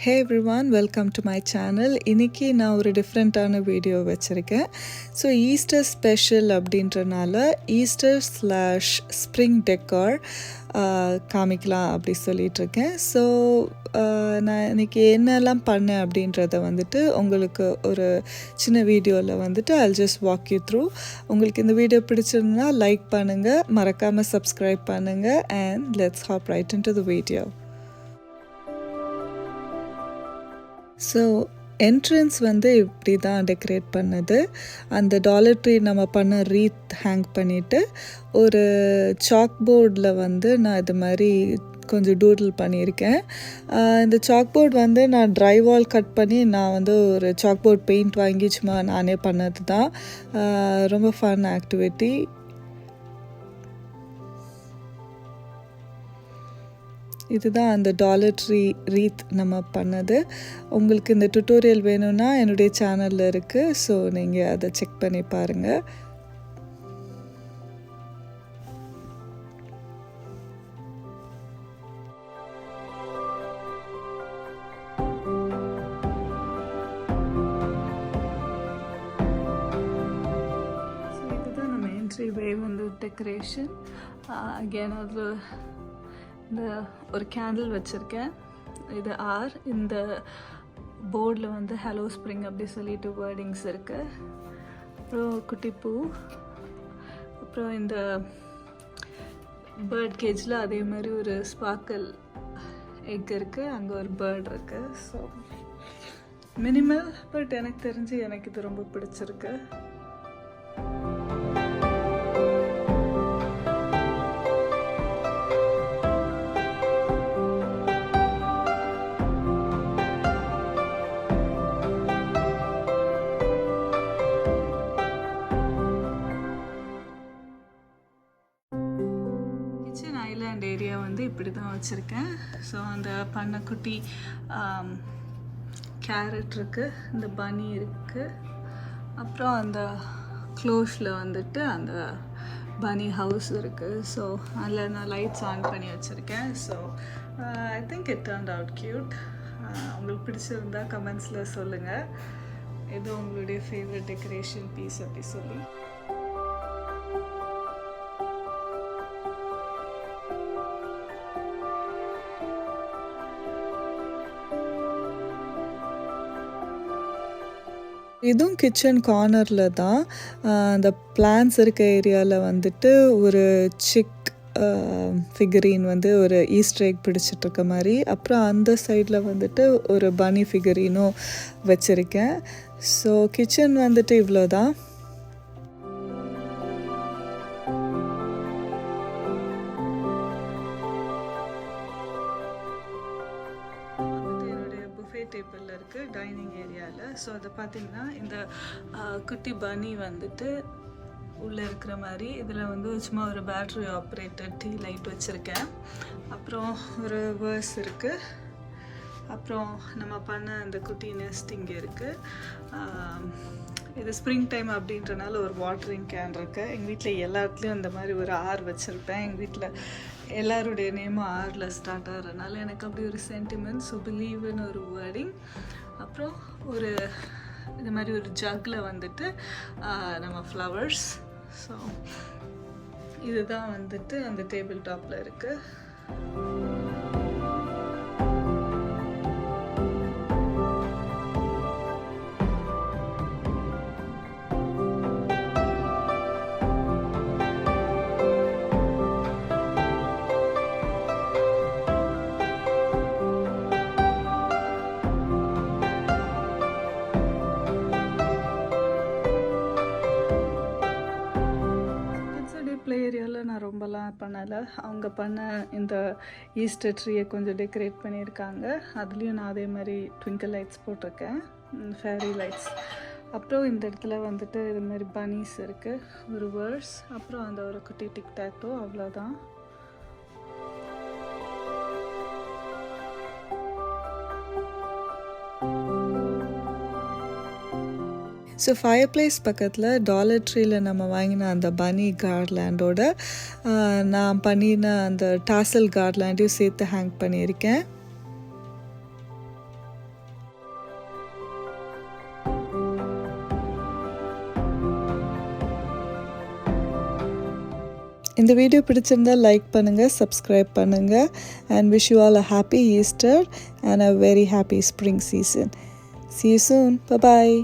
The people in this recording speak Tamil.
Hey everyone, welcome to my channel. இன்றைக்கி நான் ஒரு டிஃப்ரெண்ட்டான வீடியோ வச்சுருக்கேன். ஸோ ஈஸ்டர் ஸ்பெஷல் அப்படின்றனால ஈஸ்டர்/ஸ்ப்ரிங் டெக்கார் காமிக்கலாம் அப்படி சொல்லிகிட்ருக்கேன். ஸோ நான் இன்றைக்கி என்னெல்லாம் பண்ணேன் அப்படின்றத உங்களுக்கு ஒரு சின்ன வீடியோவில் I'll just walk you through. உங்களுக்கு இந்த வீடியோ பிடிச்சிருந்தா லைக் பண்ணுங்கள், மறக்காமல் சப்ஸ்கிரைப் பண்ணுங்கள், and let's hop right into the video. So entrance இப்படி தான் டெக்கரேட் பண்ணது. அந்த டாலர் ட்ரீ நம்ம பண்ண ரீத் ஹேங் பண்ணிவிட்டு ஒரு சாக் போர்டில் நான் இது மாதிரி கொஞ்சம் டூடில் பண்ணியிருக்கேன். இந்த சாக் போர்ட் நான் ட்ரை வால் கட் பண்ணி நான் ஒரு சாக் போர்ட் பெயிண்ட் வாங்கி சும்மா நானே பண்ணது தான். ரொம்ப ஃபன் ஆக்டிவிட்டி. இதுதான் அந்த டாலர் ட்ரீ ரீத் நம்ம பண்ணது. உங்களுக்கு இந்த டுட்டோரியல் வேணும்னா என்னுடைய சேனலில் இருக்குது. ஸோ நீங்கள் அதை செக் பண்ணி பாருங்கள். இதுதான் நம்ம என்ட்ரி வே டெக்கரேஷன். அகேன் அது இந்த ஒரு கேண்டில் வச்சுருக்கேன். இது ஆர். இந்த போர்டில் ஹலோ ஸ்ப்ரிங் அப்படி சொல்லிட்டு வேர்டிங்ஸ் இருக்குது. அப்புறம் குட்டி பூ. அப்புறம் இந்த பேர்ட் கேஜில் அதே மாதிரி ஒரு ஸ்பார்க்கல் எக் இருக்குது. அங்கே ஒரு பேர்ட் இருக்குது. ஸோ மினிமல், பட் எனக்கு தெரிஞ்சு எனக்கு இது ரொம்ப பிடிச்சிருக்கு. ஐலாண்ட் ஏரியா இப்படி தான் வச்சுருக்கேன். ஸோ அந்த பண்ணக்குட்டி கேரட் இருக்குது, இந்த பனி இருக்குது, அப்புறம் அந்த க்ளோஸில் அந்த பனி ஹவுஸ் இருக்குது. ஸோ அதில் நான் லைட்ஸ் ஆன் பண்ணி வச்சுருக்கேன். So I think it turned out cute. உங்களுக்கு பிடிச்சிருந்தா கமெண்ட்ஸில் சொல்லுங்கள், எது உங்களுடைய ஃபேவரட் டெக்கரேஷன் பீஸ் அப்படி சொல்லி. இதுவும் கிச்சன் கார்னரில் தான். அந்த பிளான்ஸ் இருக்க ஏரியாவில் ஒரு சிக் ஃபிகரின் ஒரு ஈஸ்டர் எக் பிடிச்சிட்ருக்க மாதிரி, அப்புறம் அந்த சைடில் ஒரு பனி ஃபிகரினும் வச்சுருக்கேன். ஸோ கிச்சன் இவ்வளோ தான். டேபிளில் இருக்குது டைனிங் ஏரியாவில். ஸோ அதை பார்த்திங்கன்னா இந்த குட்டி பனி உள்ளே இருக்கிற மாதிரி இதில் சும்மா ஒரு பேட்ரி ஆப்ரேட்டட் டீ லைட் வச்சுருக்கேன். அப்புறம் ஒரு வேர்ஸ் இருக்குது. அப்புறம் நம்ம பண்ண அந்த குட்டி நெஸ்ட் இங்கே இருக்குது. இது ஸ்ப்ரிங் டைம் அப்படின்றனால ஒரு வாட்டரிங் கேன் இருக்குது. எங்கள் வீட்டில் எல்லா இடத்துலையும் இந்த மாதிரி ஒரு ஆர் வச்சுருப்பேன். எங்கள் வீட்டில் எல்லாருடைய நேமும் ஆரில் ஸ்டார்ட் ஆகிறதுனால எனக்கு அப்படி ஒரு சென்டிமெண்ட். ஸோ பிலீவ்னு ஒரு வேர்டிங். அப்புறம் ஒரு இது மாதிரி ஒரு ஜக்கில் நம்ம ஃப்ளவர்ஸ். ஸோ இதுதான் அந்த டேபிள் டாப்பில் இருக்குது. ப்ளே ஏரியாவில் நான் ரொம்பலாம் பண்ணலை. அவங்க பண்ண இந்த ஈஸ்டர் ட்ரீயை கொஞ்சம் டெக்கரேட் பண்ணியிருக்காங்க. அதுலேயும் நான் அதே மாதிரி ட்விங்கிள் லைட்ஸ் போட்டிருக்கேன், ஃபேரி லைட்ஸ். அப்புறம் இந்த இடத்துல இது மாதிரி பனீஸ் இருக்குது, ஒரு வேர்ஸ், அப்புறம் அந்த ஒரு குட்டி டிக்டாக்டோ, அவ்வளோதான். ஸோ ஃபயர் பிளேஸ் பக்கத்தில் டாலர் ட்ரீயில் நம்ம வாங்கின அந்த பனி கார்லேண்டோட நான் பண்ணின அந்த டாசல் கார்லேண்டையும் சேர்த்து ஹேங் பண்ணியிருக்கேன். இந்த வீடியோ பிடிச்சிருந்தா லைக் பண்ணுங்கள், சப்ஸ்கிரைப் பண்ணுங்கள் and wish you all a happy Easter and a very happy spring season. See you soon. Bye-bye.